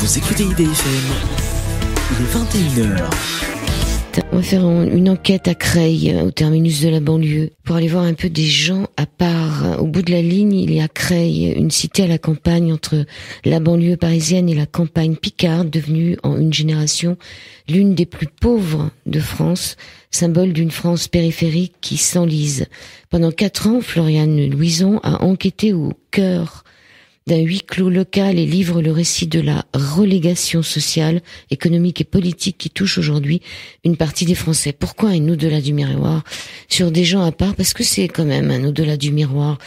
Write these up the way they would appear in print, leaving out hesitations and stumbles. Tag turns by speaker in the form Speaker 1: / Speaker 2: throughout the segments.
Speaker 1: Vous écoutez IDFM, il est 21h.
Speaker 2: On va faire une enquête à Creil, au terminus de la banlieue, pour aller voir un peu des gens à part. Au bout de la ligne, il y a Creil, une cité à la campagne entre la banlieue parisienne et la campagne picarde, devenue en une génération l'une des plus pauvres de France, symbole d'une France périphérique qui s'enlise. Pendant 4 ans, Floriane Louison a enquêté au cœur d'un huis clos local et livre le récit de la relégation sociale, économique et politique qui touche aujourd'hui une partie des Français. Pourquoi un au-delà du miroir sur des gens à part? Parce que c'est quand même un au-delà du miroir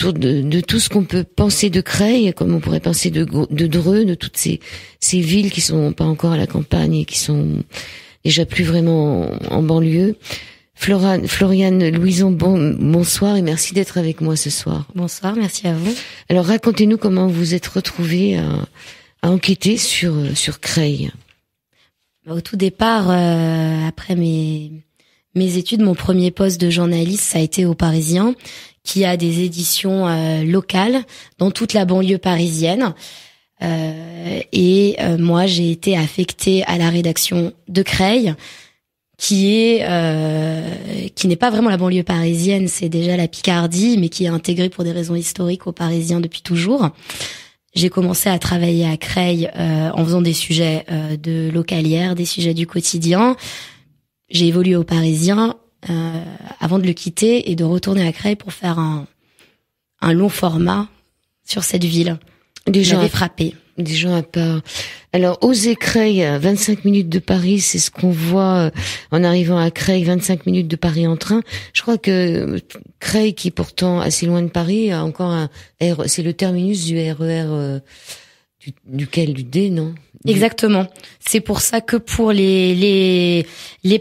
Speaker 2: de tout ce qu'on peut penser de Creil, comme on pourrait penser de Dreux, de toutes ces villes qui sont pas encore à la campagne et qui sont déjà plus vraiment en banlieue. Floriane Louison, bonsoir et merci d'être avec moi ce soir.
Speaker 3: Bonsoir, merci à vous.
Speaker 2: Alors racontez-nous comment vous êtes retrouvée à enquêter sur Creil.
Speaker 3: Au tout départ, après mes études, mon premier poste de journaliste, ça a été au Parisien, qui a des éditions locales dans toute la banlieue parisienne. Moi, j'ai été affectée à la rédaction de Creil, qui n'est pas vraiment la banlieue parisienne, c'est déjà la Picardie, mais qui est intégrée pour des raisons historiques aux Parisiens depuis toujours. J'ai commencé à travailler à Creil en faisant des sujets de localière, des sujets du quotidien. J'ai évolué aux Parisiens avant de le quitter et de retourner à Creil pour faire un long format sur cette ville.
Speaker 2: Des gens
Speaker 3: m'avait frappé.
Speaker 2: Des gens à part. Alors, oser Creil, 25 minutes de Paris, c'est ce qu'on voit en arrivant à Creil, 25 minutes de Paris en train. Je crois que Creil, qui est pourtant assez loin de Paris, a encore c'est le terminus du RER, duquel, du D, non?
Speaker 3: Exactement. C'est pour ça que pour les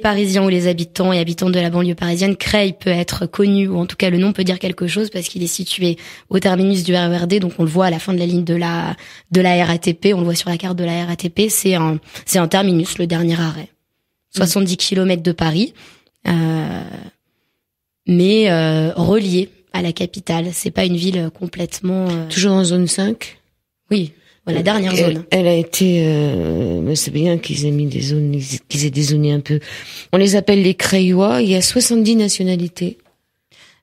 Speaker 3: Parisiens ou les habitants et habitantes de la banlieue parisienne, Creil peut être connu, ou en tout cas le nom peut dire quelque chose, parce qu'il est situé au terminus du RERD, donc on le voit à la fin de la ligne de la RATP, on le voit sur la carte de la RATP, c'est un terminus, le dernier arrêt. 70 km de Paris, mais relié à la capitale. C'est pas une ville complètement...
Speaker 2: Toujours en zone 5?
Speaker 3: Oui. La dernière zone.
Speaker 2: Elle a été, c'est bien qu'ils aient mis des zones, qu'ils aient dézoné un peu. On les appelle les Creillois. Il y a 70 nationalités.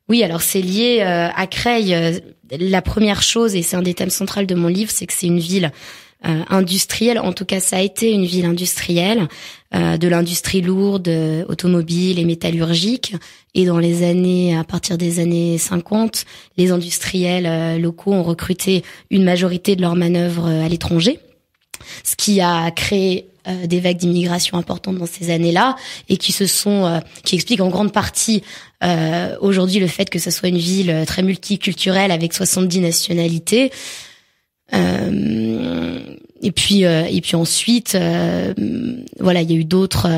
Speaker 3: Oui, alors c'est lié à Creil. La première chose, et c'est un des thèmes centraux de mon livre, c'est que c'est une ville industrielle. En tout cas, ça a été une ville industrielle, de l'industrie lourde, automobile et métallurgique. Et dans les années, à partir des années 50, les industriels locaux ont recruté une majorité de leurs manœuvres à l'étranger, ce qui a créé des vagues d'immigration importantes dans ces années-là et qui expliquent en grande partie aujourd'hui le fait que ce soit une ville très multiculturelle avec 70 nationalités. Et puis ensuite, voilà, il y a eu d'autres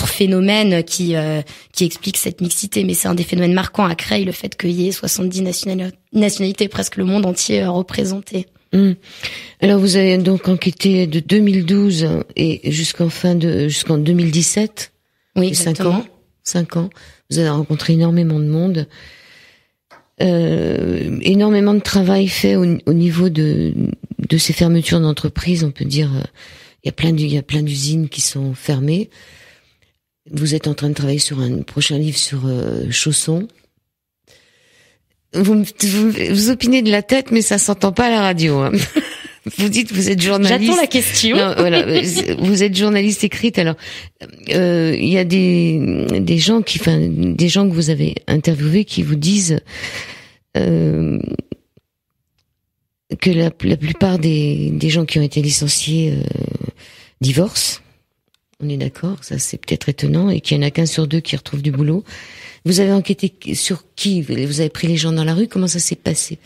Speaker 3: phénomènes qui expliquent cette mixité, mais c'est un des phénomènes marquants à Creil, le fait qu'il y ait 70 nationalités, presque le monde entier représenté.
Speaker 2: Alors vous avez donc enquêté de 2012 et jusqu'en 2017.
Speaker 3: Oui, exactement.
Speaker 2: 5 ans. Vous avez rencontré énormément de monde. Énormément de travail fait au niveau de ces fermetures d'entreprises, on peut dire. Il y a plein d'usines qui sont fermées. Vous êtes en train de travailler sur un prochain livre sur Chausson. Vous opinez de la tête, mais ça s'entend pas à la radio. Hein. Vous dites, vous êtes journaliste.
Speaker 3: J'attends la question.
Speaker 2: Non, voilà, vous êtes journaliste écrite. Alors, il y a des gens que vous avez interviewés qui vous disent que la plupart des gens qui ont été licenciés divorcent. On est d'accord, ça c'est peut-être étonnant, et qu'il y en a qu'un sur 2 qui retrouve du boulot. Vous avez enquêté sur qui? Vous avez pris les gens dans la rue? Comment ça s'est passé?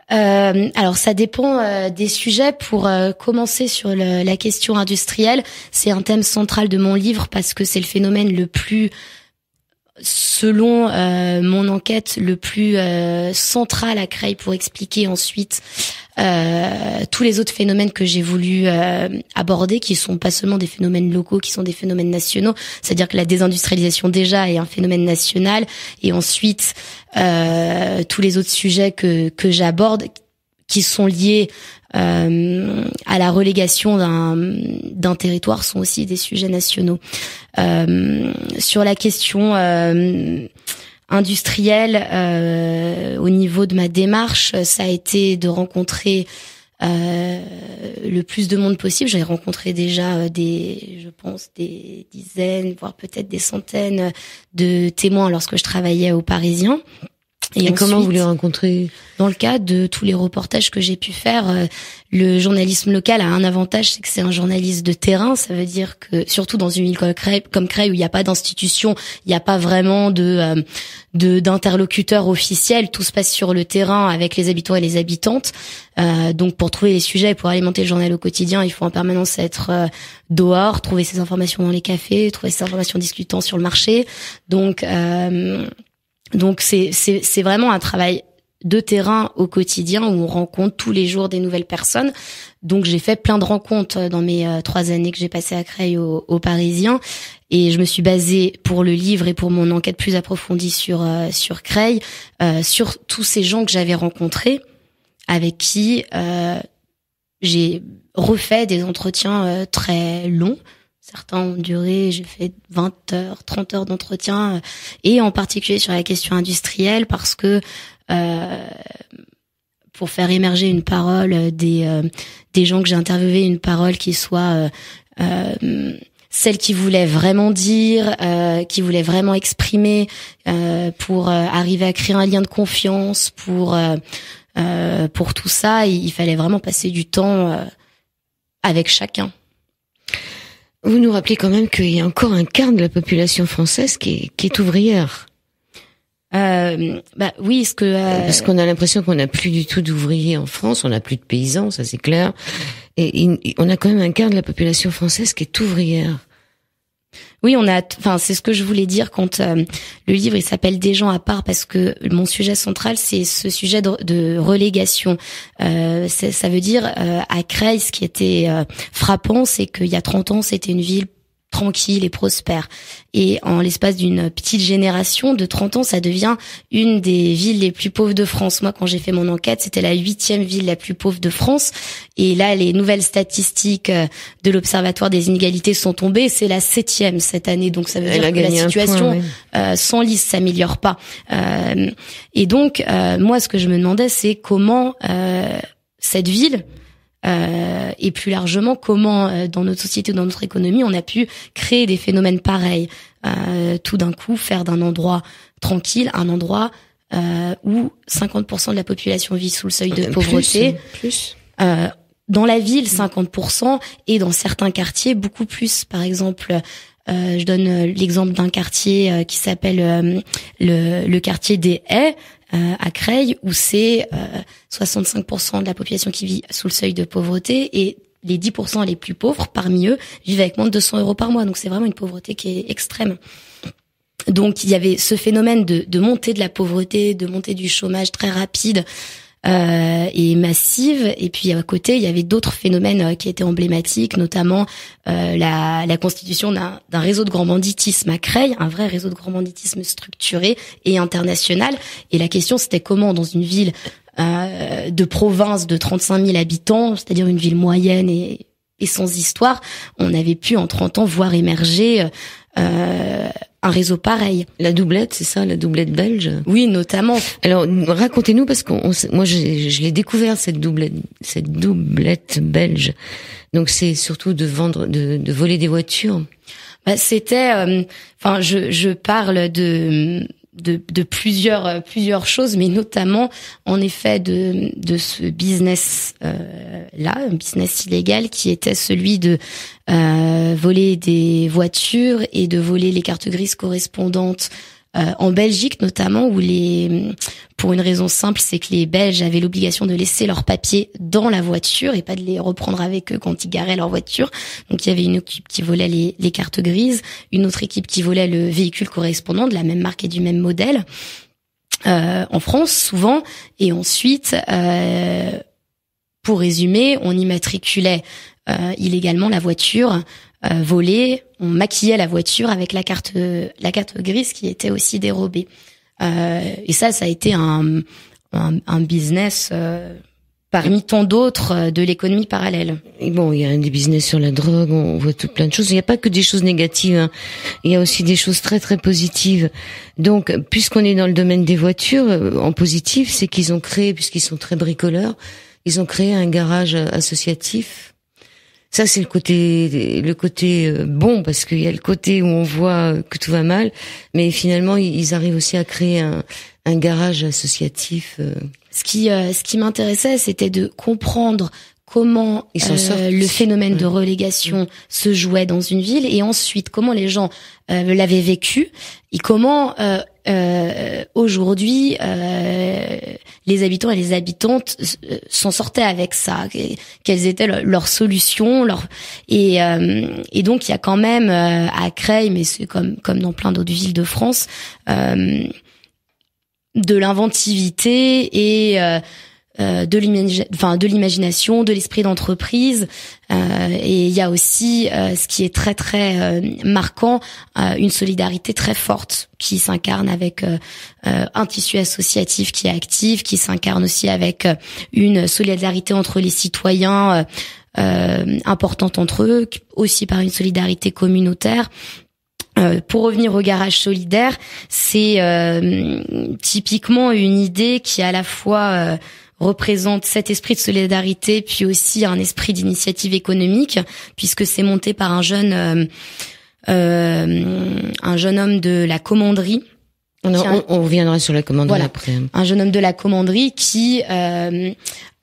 Speaker 3: Alors ça dépend des sujets. Pour commencer sur la question industrielle, c'est un thème central de mon livre parce que c'est le phénomène le plus, selon mon enquête, le plus central à Creil pour expliquer ensuite tous les autres phénomènes que j'ai voulu aborder, qui sont pas seulement des phénomènes locaux, qui sont des phénomènes nationaux. C'est-à-dire que la désindustrialisation déjà est un phénomène national, et ensuite tous les autres sujets que j'aborde, qui sont liés à la relégation d'un territoire sont aussi des sujets nationaux. Sur la question industrielle, au niveau de ma démarche, ça a été de rencontrer le plus de monde possible. J'ai rencontré déjà je pense des dizaines, voire peut-être des centaines de témoins lorsque je travaillais au Parisien.
Speaker 2: Et comment vous les rencontrez?
Speaker 3: Dans le cadre de tous les reportages que j'ai pu faire, le journalisme local a un avantage, c'est que c'est un journaliste de terrain. Ça veut dire que, surtout dans une ville comme Creil, où il n'y a pas d'institution, il n'y a pas vraiment d'interlocuteurs officiels, tout se passe sur le terrain avec les habitants et les habitantes. Donc pour trouver les sujets et pour alimenter le journal au quotidien, il faut en permanence être dehors, trouver ces informations dans les cafés, trouver ces informations discutant sur le marché. Donc c'est vraiment un travail de terrain au quotidien où on rencontre tous les jours des nouvelles personnes. Donc j'ai fait plein de rencontres dans mes 3 années que j'ai passées à Creil au Parisien, et je me suis basée pour le livre et pour mon enquête plus approfondie sur Creil, sur tous ces gens que j'avais rencontrés, avec qui j'ai refait des entretiens très longs. Certains ont duré, j'ai fait 20 heures, 30 heures d'entretien, et en particulier sur la question industrielle, parce que pour faire émerger une parole des gens que j'ai interviewés, une parole qui soit celle qu'ils voulaient vraiment dire, qui voulaient vraiment exprimer, pour arriver à créer un lien de confiance, pour tout ça, il fallait vraiment passer du temps avec chacun.
Speaker 2: Vous nous rappelez quand même qu'il y a encore un quart de la population française qui est ouvrière.
Speaker 3: Oui,
Speaker 2: parce qu'on a l'impression qu'on n'a plus du tout d'ouvriers en France, on n'a plus de paysans, ça c'est clair. Et on a quand même un quart de la population française qui est ouvrière.
Speaker 3: Oui, c'est ce que je voulais dire quand le livre il s'appelle Des gens à part, parce que mon sujet central c'est ce sujet de relégation. Ça veut dire à Creil, ce qui était frappant, c'est qu'il y a 30 ans, c'était une ville tranquille et prospère. Et en l'espace d'une petite génération de 30 ans, ça devient une des villes les plus pauvres de France. Moi, quand j'ai fait mon enquête, c'était la 8e ville la plus pauvre de France. Et là, les nouvelles statistiques de l'Observatoire des inégalités sont tombées. C'est la 7e cette année. Donc, ça veut dire que la situation s'enlise, s'améliore pas. Et donc, moi, ce que je me demandais, c'est comment cette ville, et plus largement comment dans notre société, dans notre économie, on a pu créer des phénomènes pareils, tout d'un coup faire d'un endroit tranquille un endroit où 50% de la population vit sous le seuil de pauvreté,
Speaker 2: plus.
Speaker 3: Dans la ville 50%, et dans certains quartiers beaucoup plus. Par exemple, je donne l'exemple d'un quartier qui s'appelle le quartier des Haies à Creil, où c'est 65% de la population qui vit sous le seuil de pauvreté, et les 10% les plus pauvres parmi eux vivent avec moins de 200 € par mois. Donc c'est vraiment une pauvreté qui est extrême. Donc il y avait ce phénomène de montée de la pauvreté, de montée du chômage très rapide et massive. Et puis à côté, il y avait d'autres phénomènes qui étaient emblématiques, notamment la constitution d'un réseau de grand banditisme à Creil, un vrai réseau de grand banditisme structuré et international. Et la question, c'était comment, dans une ville de province de 35 000 habitants, c'est-à-dire une ville moyenne et sans histoire, on avait pu en 30 ans voir émerger un réseau pareil.
Speaker 2: La doublette, c'est ça, la doublette belge?
Speaker 3: Oui, notamment.
Speaker 2: Alors, racontez-nous, parce que moi, je l'ai découvert, cette doublette belge. Donc, c'est surtout de voler des voitures.
Speaker 3: C'était, je parle de plusieurs choses, mais notamment en effet de ce business là, un business illégal qui était celui de voler des voitures et de voler les cartes grises correspondantes en Belgique notamment, où pour une raison simple, c'est que les Belges avaient l'obligation de laisser leurs papiers dans la voiture et pas de les reprendre avec eux quand ils garaient leur voiture. Donc il y avait une équipe qui volait les cartes grises, une autre équipe qui volait le véhicule correspondant de la même marque et du même modèle, en France souvent. Et ensuite, pour résumer, on immatriculait illégalement la voiture volée, on maquillait la voiture avec la carte grise qui était aussi dérobée. Et ça a été un business parmi tant d'autres de l'économie parallèle.
Speaker 2: Et bon, il y a des business sur la drogue, on voit tout plein de choses. Il n'y a pas que des choses négatives, hein. Il y a aussi des choses très très positives. Donc, puisqu'on est dans le domaine des voitures, en positif, c'est qu'ils ont créé, puisqu'ils sont très bricoleurs, ils ont créé un garage associatif. Ça, c'est le côté bon, parce qu'il y a le côté où on voit que tout va mal, mais finalement, ils arrivent aussi à créer un garage associatif.
Speaker 3: Ce qui m'intéressait, c'était de comprendre comment le phénomène de relégation se jouait dans une ville, et ensuite comment les gens l'avaient vécu, et comment aujourd'hui les habitants et les habitantes s'en sortaient avec ça, quelles étaient leurs solutions, et donc il y a quand même à Creil, mais c'est comme dans plein d'autres villes de France, de l'inventivité et de l'imagination, de l'esprit d'entreprise, et il y a aussi ce qui est très très marquant, une solidarité très forte qui s'incarne avec un tissu associatif qui est actif, qui s'incarne aussi avec une solidarité entre les citoyens importante entre eux, aussi par une solidarité communautaire. Pour revenir au garage solidaire, c'est typiquement une idée qui à la fois représente cet esprit de solidarité, puis aussi un esprit d'initiative économique, puisque c'est monté par un jeune homme de la commanderie.
Speaker 2: On reviendra sur la commanderie après.
Speaker 3: Un jeune homme de la commanderie qui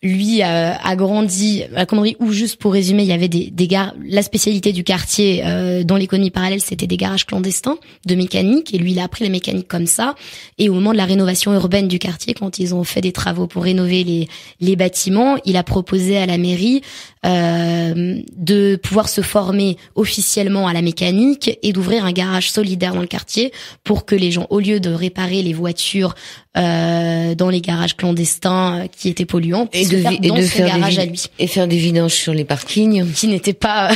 Speaker 3: lui a grandi à la commanderie, où, juste pour résumer, il y avait des gares. La spécialité du quartier dans l'économie parallèle, c'était des garages clandestins de mécanique, et lui, il a appris la mécanique comme ça. Et au moment de la rénovation urbaine du quartier, quand ils ont fait des travaux pour rénover les bâtiments, il a proposé à la mairie de pouvoir se former officiellement à la mécanique et d'ouvrir un garage solidaire dans le quartier pour que les gens, au lieu de réparer les voitures dans les garages clandestins qui étaient polluants,
Speaker 2: et faire des vidanges sur les parkings
Speaker 3: qui n'étaient pas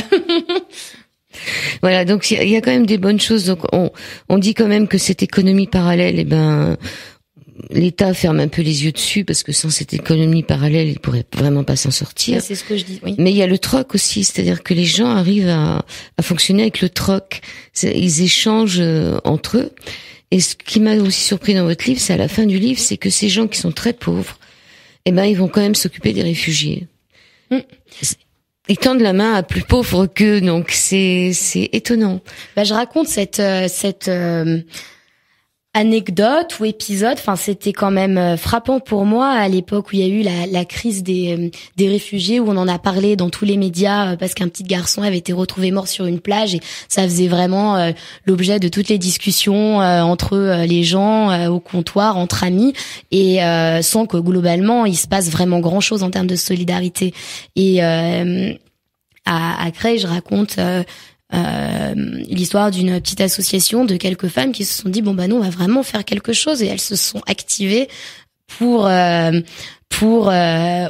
Speaker 2: voilà, donc il y a quand même des bonnes choses. Donc on dit quand même que cette économie parallèle, l'État ferme un peu les yeux dessus, parce que sans cette économie parallèle, il pourrait vraiment pas s'en sortir.
Speaker 3: C'est ce que je dis, oui.
Speaker 2: Mais il y a le troc aussi, c'est-à-dire que les gens arrivent à fonctionner avec le troc. Ils échangent entre eux. Et ce qui m'a aussi surpris dans votre livre, c'est à la fin du livre, c'est que ces gens qui sont très pauvres, ils vont quand même s'occuper des réfugiés. Ils tendent la main à plus pauvres qu'eux, donc c'est étonnant.
Speaker 3: Je raconte cette anecdote ou épisode, c'était quand même frappant pour moi à l'époque où il y a eu la crise des réfugiés, où on en a parlé dans tous les médias parce qu'un petit garçon avait été retrouvé mort sur une plage, et ça faisait vraiment l'objet de toutes les discussions entre les gens au comptoir, entre amis, et sans que globalement il se passe vraiment grand chose en termes de solidarité. Et à Creil, je raconte l'histoire d'une petite association de quelques femmes qui se sont dit nous on va vraiment faire quelque chose, et elles se sont activées pour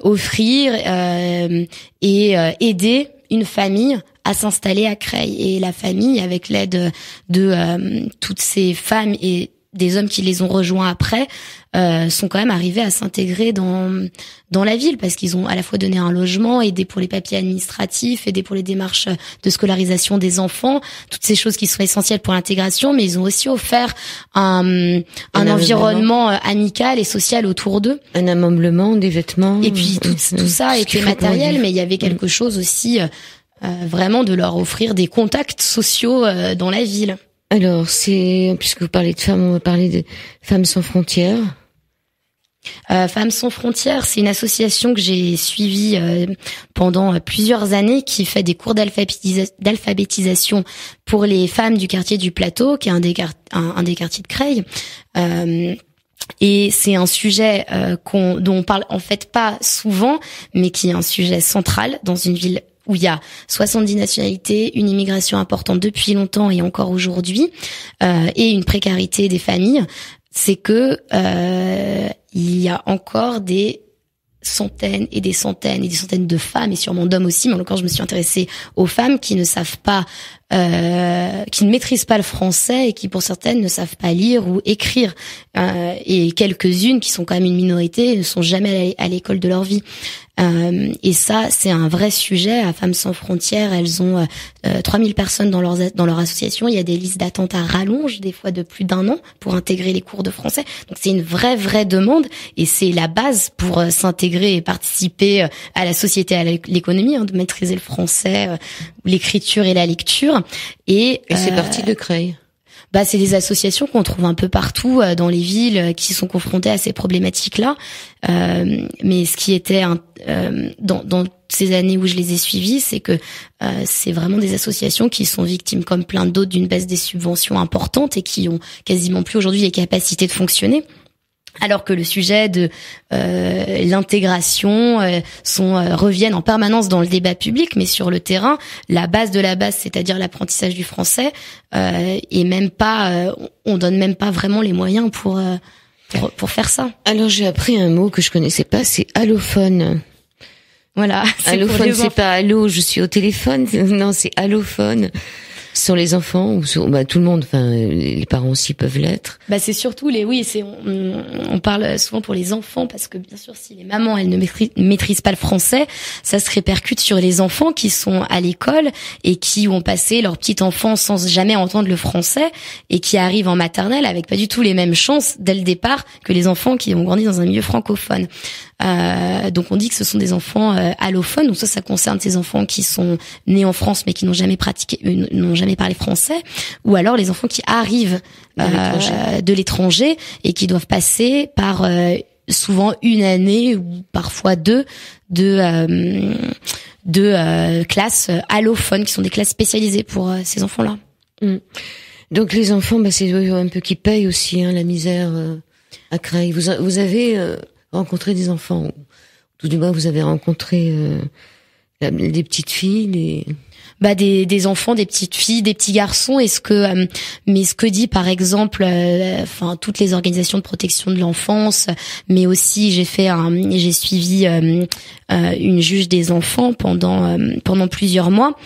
Speaker 3: offrir et aider une famille à s'installer à Creil. Et la famille, avec l'aide de toutes ces femmes et des hommes qui les ont rejoints après, sont quand même arrivés à s'intégrer dans la ville, parce qu'ils ont à la fois donné un logement, aidé pour les papiers administratifs, aidé pour les démarches de scolarisation des enfants, toutes ces choses qui sont essentielles pour l'intégration, mais ils ont aussi offert un environnement amical et social autour d'eux. Un ameublement, des vêtements. Et puis tout ça était matériel, mais il y avait quelque chose aussi vraiment de leur offrir des contacts sociaux dans la ville.
Speaker 2: Alors, puisque vous parlez de femmes, on va parler de Femmes sans frontières.
Speaker 3: Femmes sans frontières, c'est une association que j'ai suivie pendant plusieurs années, qui fait des cours d'alphabétisation pour les femmes du quartier du Plateau, qui est un des quartiers de Creil. Et c'est un sujet dont on parle en fait pas souvent, mais qui est un sujet central dans une ville où il y a 70 nationalités, une immigration importante depuis longtemps et encore aujourd'hui, et une précarité des familles. C'est que il y a encore des centaines et des centaines et des centaines de femmes, et sûrement d'hommes aussi, mais encore je me suis intéressée aux femmes qui ne savent pas, qui ne maîtrisent pas le français, et qui pour certaines ne savent pas lire ou écrire, et quelques-unes qui sont quand même une minorité ne sont jamais allées à l'école de leur vie. Et ça, c'est un vrai sujet. À Femmes sans frontières, elles ont 3000 personnes dans leur association. Il y a des listes d'attente à rallonge, des fois de plus d'1 an, pour intégrer les cours de français. Donc c'est une vraie demande, et c'est la base pour s'intégrer et participer à la société, à l'économie, de maîtriser le français, l'écriture et la lecture. Et
Speaker 2: c'est parti de Creil.
Speaker 3: C'est des associations qu'on trouve un peu partout dans les villes qui sont confrontées à ces problématiques-là. Mais ce qui était dans ces années où je les ai suivies, c'est que c'est vraiment des associations qui sont victimes, comme plein d'autres, d'une baisse des subventions importantes et qui ont quasiment plus aujourd'hui les capacités de fonctionner. Alors que le sujet de l'intégration reviennent en permanence dans le débat public, mais sur le terrain, la base de la base, c'est-à-dire l'apprentissage du français, et même pas, on donne même pas vraiment les moyens pour faire ça.
Speaker 2: Alors j'ai appris un mot que je connaissais pas, c'est allophone.
Speaker 3: Voilà.
Speaker 2: Allophone, c'est pas allô, je suis au téléphone. Non, c'est allophone. Sur les enfants ou sur tout le monde, enfin les parents aussi peuvent l'être.
Speaker 3: C'est surtout on parle souvent pour les enfants, parce que bien sûr, si les mamans elles ne maîtrisent pas le français, ça se répercute sur les enfants qui sont à l'école et qui ont passé leur petite enfance sans jamais entendre le français et qui arrivent en maternelle avec pas du tout les mêmes chances dès le départ que les enfants qui ont grandi dans un milieu francophone. Donc on dit que ce sont des enfants allophones. Donc ça concerne ces enfants qui sont nés en France mais qui n'ont jamais parlé français, ou alors les enfants qui arrivent de l'étranger et qui doivent passer par souvent 1 année ou parfois 2 de classes allophones, qui sont des classes spécialisées pour ces enfants-là.
Speaker 2: Donc les enfants, c'est un peu qui payent aussi la misère à Creil. Vous avez rencontré des enfants, tout du moins vous avez rencontré des petites filles,
Speaker 3: des enfants, des petites filles, des petits garçons. Et ce que dit par exemple toutes les organisations de protection de l'enfance, mais aussi j'ai suivi une juge des enfants pendant plusieurs mois,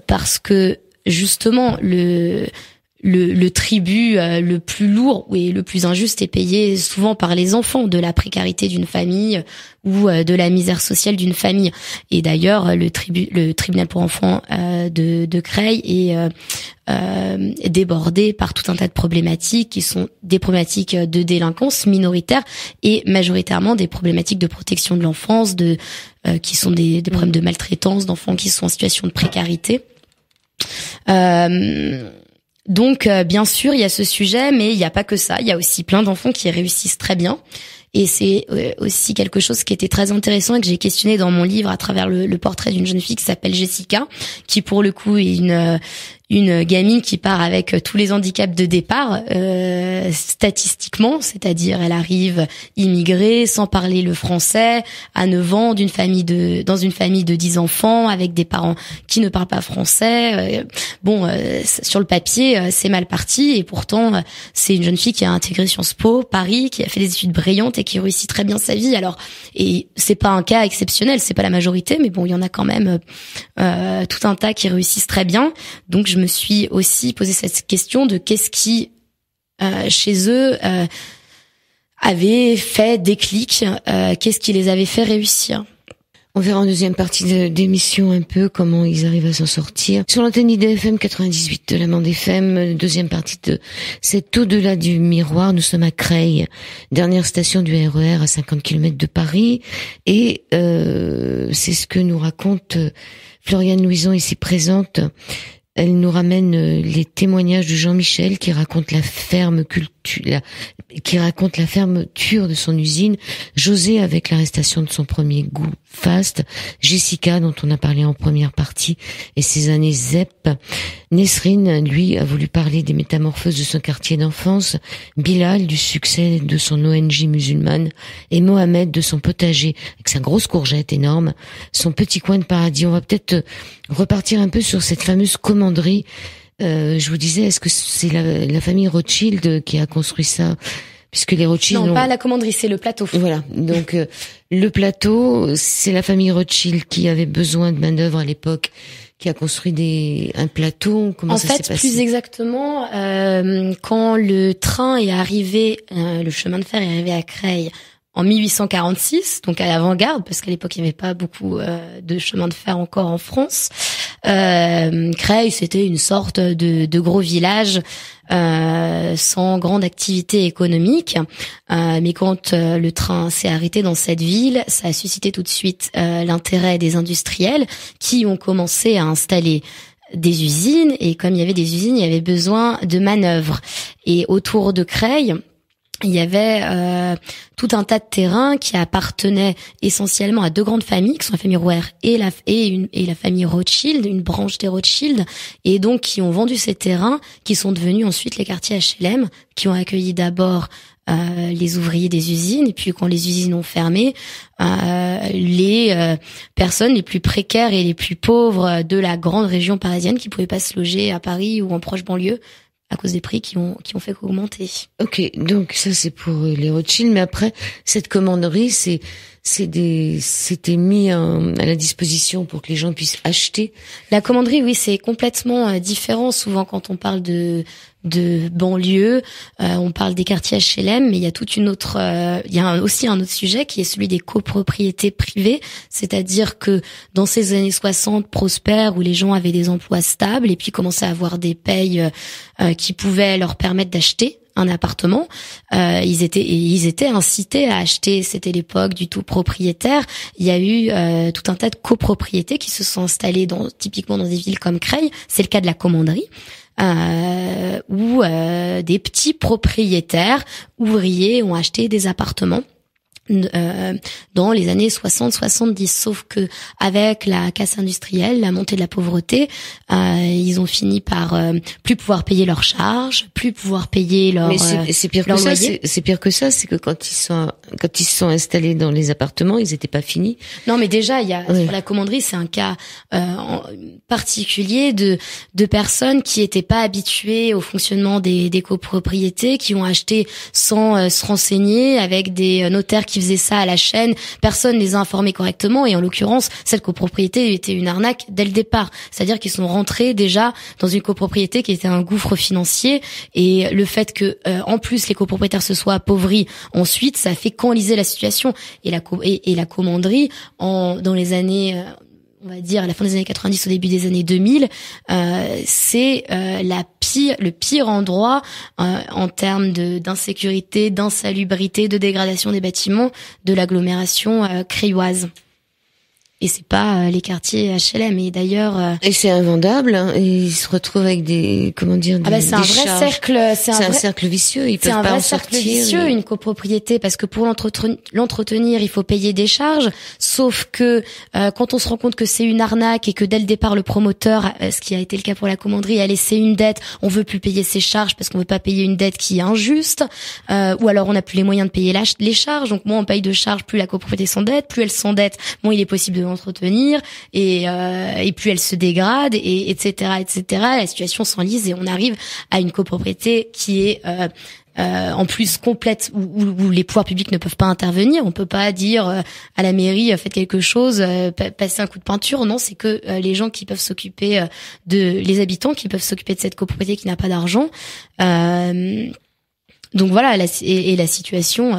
Speaker 3: parce que justement le tribut le plus lourd et le plus injuste est payé souvent par les enfants, de la précarité d'une famille ou de la misère sociale d'une famille. Et d'ailleurs, le tribunal pour enfants de Creil est débordé par tout un tas de problématiques qui sont des problématiques de délinquance minoritaire et majoritairement des problématiques de protection de l'enfance, qui sont des problèmes de maltraitance d'enfants qui sont en situation de précarité. Donc, bien sûr, il y a ce sujet, mais il n'y a pas que ça. Il y a aussi plein d'enfants qui réussissent très bien. Et c'est aussi quelque chose qui était très intéressant et que j'ai questionné dans mon livre à travers le portrait d'une jeune fille qui s'appelle Jessica, qui pour le coup est une gamine qui part avec tous les handicaps de départ, statistiquement, c'est-à-dire elle arrive immigrée, sans parler le français, à 9 ans, dans une famille de 10 enfants, avec des parents qui ne parlent pas français. Sur le papier, c'est mal parti, et pourtant, c'est une jeune fille qui a intégré Sciences Po, Paris, qui a fait des études brillantes et qui réussit très bien sa vie. Alors, et c'est pas un cas exceptionnel, c'est pas la majorité, mais bon, il y en a quand même tout un tas qui réussissent très bien. Donc, je me suis aussi posé cette question de qu'est-ce qui, chez eux, avait fait déclic, qu'est-ce qui les avait fait réussir.
Speaker 2: On verra en deuxième partie d'émission un peu comment ils arrivent à s'en sortir. Sur l'antenne d'IDFM 98 de la Bande FM, deuxième partie de C'est au-delà du miroir. Nous sommes à Creil, dernière station du RER à 50 km de Paris. Et c'est ce que nous raconte Floriane Louison, ici présente. Elle nous ramène les témoignages de Jean-Michel qui raconte la fermeture de son usine, José avec l'arrestation de son premier goût fast, Jessica dont on a parlé en première partie et ses années ZEP, Nesrine lui a voulu parler des métamorphoses de son quartier d'enfance, Bilal du succès de son ONG musulmane et Mohamed de son potager avec sa grosse courgette énorme, son petit coin de paradis. On va peut-être repartir un peu sur cette fameuse commanderie. Je vous disais, est-ce que c'est la famille Rothschild qui a construit ça? Puisque les Rothschild...
Speaker 3: Non, pas la commanderie, c'est le plateau.
Speaker 2: Voilà, donc le plateau, c'est la famille Rothschild qui avait besoin de main-d'œuvre à l'époque, qui a construit un plateau. Comment ça s'est passé? En fait,
Speaker 3: plus exactement, quand le train est arrivé, le chemin de fer est arrivé à Creil en 1846, donc à l'avant-garde, parce qu'à l'époque il n'y avait pas beaucoup de chemin de fer encore en France. Creil, c'était une sorte de gros village sans grande activité économique. Mais quand le train s'est arrêté dans cette ville, ça a suscité tout de suite l'intérêt des industriels qui ont commencé à installer des usines. Et comme il y avait des usines, il y avait besoin de manœuvres. Et autour de Creil, il y avait tout un tas de terrains qui appartenaient essentiellement à deux grandes familles, qui sont la famille Rouher et la famille Rothschild, une branche des Rothschild, et donc qui ont vendu ces terrains, qui sont devenus ensuite les quartiers HLM, qui ont accueilli d'abord les ouvriers des usines, et puis quand les usines ont fermé, les personnes les plus précaires et les plus pauvres de la grande région parisienne qui pouvaient pas se loger à Paris ou en proche banlieue, à cause des prix qui ont fait qu'augmenter.
Speaker 2: Ok, donc ça c'est pour les Rothschild, mais après cette commanderie, c'était mis à la disposition pour que les gens puissent acheter.
Speaker 3: La commanderie, oui, c'est complètement différent. Souvent, quand on parle de banlieue, on parle des quartiers HLM, mais il y a toute une autre, il y a aussi un autre sujet qui est celui des copropriétés privées, c'est-à-dire que dans ces années 60 prospères où les gens avaient des emplois stables et puis commençaient à avoir des payes qui pouvaient leur permettre d'acheter un appartement, ils étaient incités à acheter. C'était l'époque du tout propriétaire. Il y a eu tout un tas de copropriétés qui se sont installées typiquement dans des villes comme Creil. C'est le cas de la commanderie. Où des petits propriétaires ouvriers ont acheté des appartements dans les années 60-70, sauf que avec la casse industrielle, la montée de la pauvreté, ils ont fini par plus pouvoir payer leurs charges, plus pouvoir payer leur.
Speaker 2: Mais c'est pire que ça. C'est pire que ça. C'est que quand ils se sont installés dans les appartements, ils étaient pas finis.
Speaker 3: Non, mais déjà, il y a sur la commanderie, c'est un cas particulier de personnes qui étaient pas habituées au fonctionnement des copropriétés, qui ont acheté sans se renseigner, avec des notaires qui faisaient ça à la chaîne, personne les a informés correctement, et en l'occurrence cette copropriété était une arnaque dès le départ, c'est-à-dire qu'ils sont rentrés déjà dans une copropriété qui était un gouffre financier, et le fait que en plus les copropriétaires se soient appauvris ensuite, ça a fait qu'enliser la situation, et la commanderie dans les années on va dire à la fin des années 90 au début des années 2000, c'est le pire endroit en termes d'insécurité, d'insalubrité, de dégradation des bâtiments de l'agglomération creilloise. Et c'est pas les quartiers HLM. Et d'ailleurs,
Speaker 2: et c'est invendable. Hein, et ils se retrouvent avec des
Speaker 3: c'est un vrai cercle.
Speaker 2: C'est un cercle vicieux. Ils peuvent pas en sortir. C'est un vrai cercle vicieux,
Speaker 3: une copropriété, parce que pour l'entretenir, il faut payer des charges. Sauf que quand on se rend compte que c'est une arnaque et que dès le départ le promoteur, ce qui a été le cas pour la commanderie, a laissé une dette, on veut plus payer ses charges parce qu'on veut pas payer une dette qui est injuste. Ou alors on n'a plus les moyens de payer les charges. Donc moins on paye de charges, plus la copropriété s'endette, plus elle s'endette, moins il est possible de entretenir, et plus elle se dégrade, et etc. La situation s'enlise et on arrive à une copropriété qui est en plus complète, où les pouvoirs publics ne peuvent pas intervenir. On peut pas dire à la mairie faites quelque chose, passez un coup de peinture. Non, c'est que les gens qui peuvent s'occuper les habitants qui peuvent s'occuper de cette copropriété qui n'a pas d'argent. Donc voilà, la situation,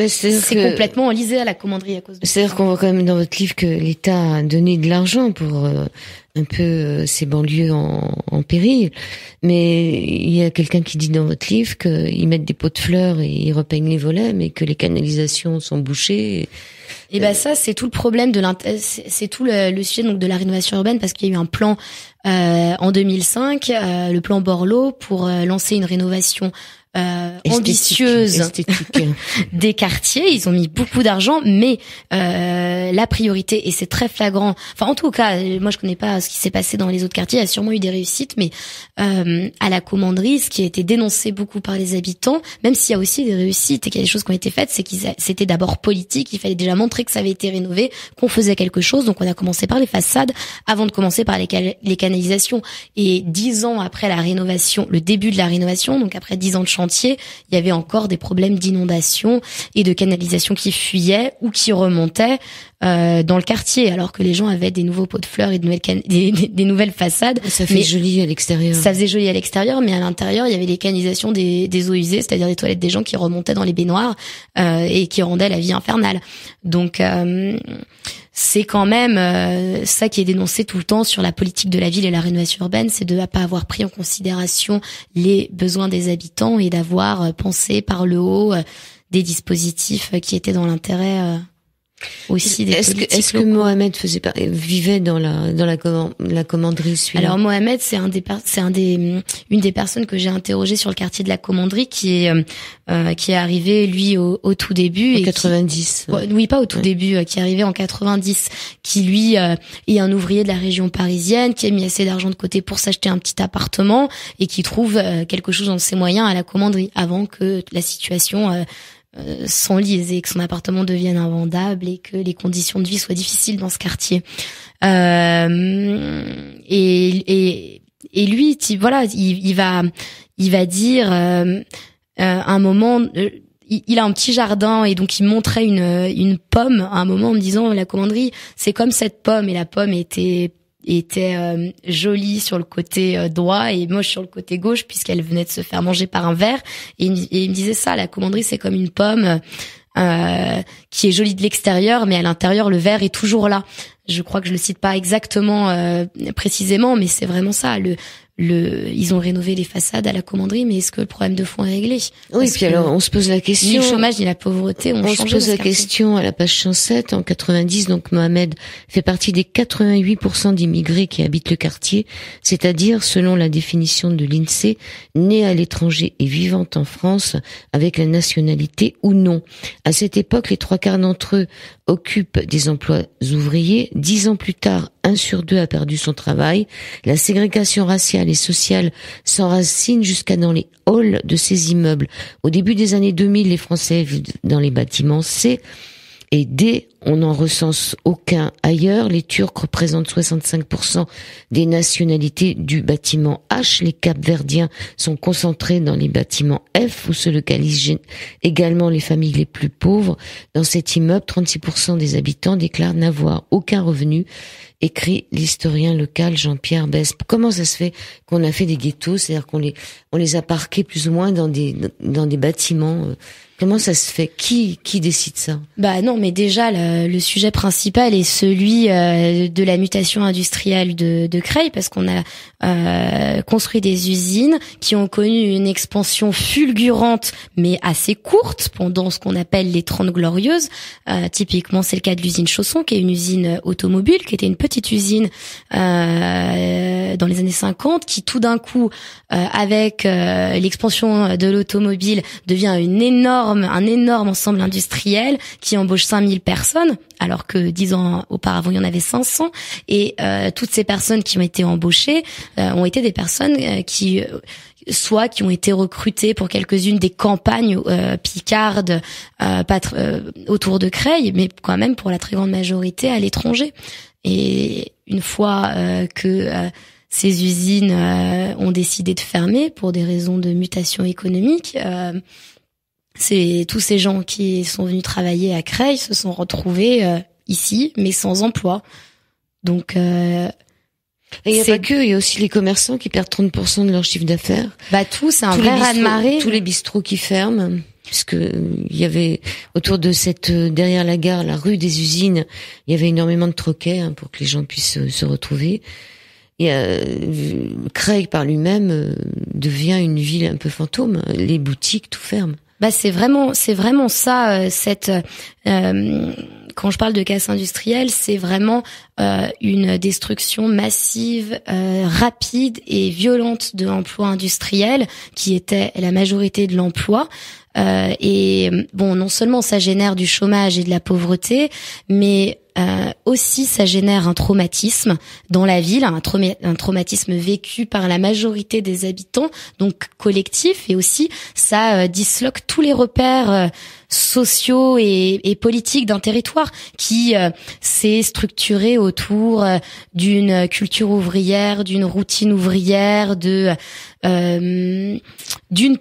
Speaker 3: c'est complètement enlisé à la commanderie à cause de ça.
Speaker 2: C'est-à-dire qu'on voit quand même dans votre livre que l'État a donné de l'argent pour un peu ces banlieues en péril. Mais il y a quelqu'un qui dit dans votre livre qu'ils mettent des pots de fleurs et ils repeignent les volets, mais que les canalisations sont bouchées.
Speaker 3: Et ça, c'est tout le problème c'est tout le sujet donc de la rénovation urbaine, parce qu'il y a eu un plan en 2005, le plan Borloo, pour lancer une rénovation ambitieuse des quartiers. Ils ont mis beaucoup d'argent, mais la priorité, et c'est très flagrant, enfin en tout cas moi je connais pas ce qui s'est passé dans les autres quartiers, il y a sûrement eu des réussites, mais à la commanderie, ce qui a été dénoncé beaucoup par les habitants, même s'il y a aussi des réussites et qu'il y a des choses qui ont été faites, c'est c'était d'abord politique. Il fallait déjà montrer montrer que ça avait été rénové, qu'on faisait quelque chose. Donc on a commencé par les façades avant de commencer par les canalisations. Et 10 ans après la rénovation, le début de la rénovation, donc après 10 ans de chantier, il y avait encore des problèmes d'inondation et de canalisation qui fuyaient ou qui remontaient dans le quartier, alors que les gens avaient des nouveaux pots de fleurs et des nouvelles façades.
Speaker 2: Ça fait joli à l'extérieur.
Speaker 3: Ça faisait joli à l'extérieur, mais à l'intérieur, il y avait les canalisations des eaux usées, c'est-à-dire des toilettes des gens qui remontaient dans les baignoires et qui rendaient la vie infernale. Donc c'est quand même ça qui est dénoncé tout le temps sur la politique de la ville et la rénovation urbaine, c'est de ne pas avoir pris en considération les besoins des habitants et d'avoir pensé par le haut des dispositifs qui étaient dans l'intérêt aussi des politiques.
Speaker 2: Est-ce que Mohamed vivait dans la commanderie suivante?
Speaker 3: Alors Mohamed, c'est une des personnes que j'ai interrogées sur le quartier de la commanderie qui est arrivé lui au tout début.
Speaker 2: En 90.
Speaker 3: Oui, pas au tout début, qui est arrivé en 90, qui lui est un ouvrier de la région parisienne, qui a mis assez d'argent de côté pour s'acheter un petit appartement et qui trouve quelque chose dans ses moyens à la commanderie avant que la situation s'enlise et que son appartement devienne invendable et que les conditions de vie soient difficiles dans ce quartier. Et lui, voilà, il va dire un moment. Il a un petit jardin et donc il montrait une pomme à un moment en me disant la commanderie c'est comme cette pomme, et la pomme était jolie sur le côté droit et moche sur le côté gauche puisqu'elle venait de se faire manger par un ver, et il me disait ça, la commanderie c'est comme une pomme qui est jolie de l'extérieur mais à l'intérieur le ver est toujours là. Je crois que je le cite pas exactement précisément, mais c'est vraiment ça. Ils ont rénové les façades à la commanderie, mais est-ce que le problème de fond est réglé?
Speaker 2: Oui, puis alors on se pose la question.
Speaker 3: Ni le chômage ni la pauvreté ont changé.
Speaker 2: On se pose la question à la page 107, en 90, donc Mohamed fait partie des 88% d'immigrés qui habitent le quartier, c'est-à-dire, selon la définition de l'INSEE, nés à l'étranger et vivant en France avec la nationalité ou non. À cette époque, les 3/4 d'entre eux occupent des emplois ouvriers. 10 ans plus tard, 1 sur 2 a perdu son travail. La ségrégation raciale et sociale s'enracine jusqu'à dans les halls de ces immeubles. Au début des années 2000, les Français vivent dans les bâtiments C et D. On n'en recense aucun ailleurs. Les Turcs représentent 65% des nationalités du bâtiment H. Les Capverdiens sont concentrés dans les bâtiments F, où se localisent également les familles les plus pauvres. Dans cet immeuble, 36% des habitants déclarent n'avoir aucun revenu, écrit l'historien local Jean-Pierre Besse. Comment ça se fait qu'on a fait des ghettos, c'est-à-dire qu'on les a parqués plus ou moins dans des bâtiments? Comment ça se fait? Qui décide ça?
Speaker 3: Bah non, mais déjà le sujet principal est celui de la mutation industrielle de Creil, parce qu'on a construit des usines qui ont connu une expansion fulgurante mais assez courte pendant ce qu'on appelle les 30 glorieuses. Typiquement, c'est le cas de l'usine Chausson, qui est une usine automobile, qui était une petite usine dans les années 50, qui tout d'un coup, avec l'expansion de l'automobile, devient un énorme ensemble industriel qui embauche 5000 personnes, alors que 10 ans auparavant, il y en avait 500. Et toutes ces personnes qui ont été embauchées ont été des personnes qui ont été recrutées pour quelques-unes des campagnes picardes autour de Creil, mais quand même pour la très grande majorité à l'étranger. Et une fois que ces usines ont décidé de fermer pour des raisons de mutation économique, c'est tous ces gens qui sont venus travailler à Creil se sont retrouvés ici, mais sans emploi. Donc
Speaker 2: et il n'y a pas que, il y a aussi les commerçants qui perdent 30% de leur chiffre d'affaires.
Speaker 3: Bah c'est un vrai raz-de-marée.
Speaker 2: Tous les bistrots qui ferment, puisque il y avait autour de derrière la gare, la rue des usines, il y avait énormément de troquets pour que les gens puissent se retrouver. Et Creil par lui-même devient une ville un peu fantôme. Les boutiques, tout ferme.
Speaker 3: Bah c'est vraiment ça. Quand je parle de casse industrielle, c'est vraiment une destruction massive, rapide et violente de l'emploi industriel, qui était la majorité de l'emploi. Et bon, non seulement ça génère du chômage et de la pauvreté, mais aussi ça génère un traumatisme dans la ville, un traumatisme vécu par la majorité des habitants, donc collectif, et aussi ça disloque tous les repères sociaux et politiques d'un territoire qui s'est structuré autour d'une culture ouvrière, d'une routine ouvrière, d'une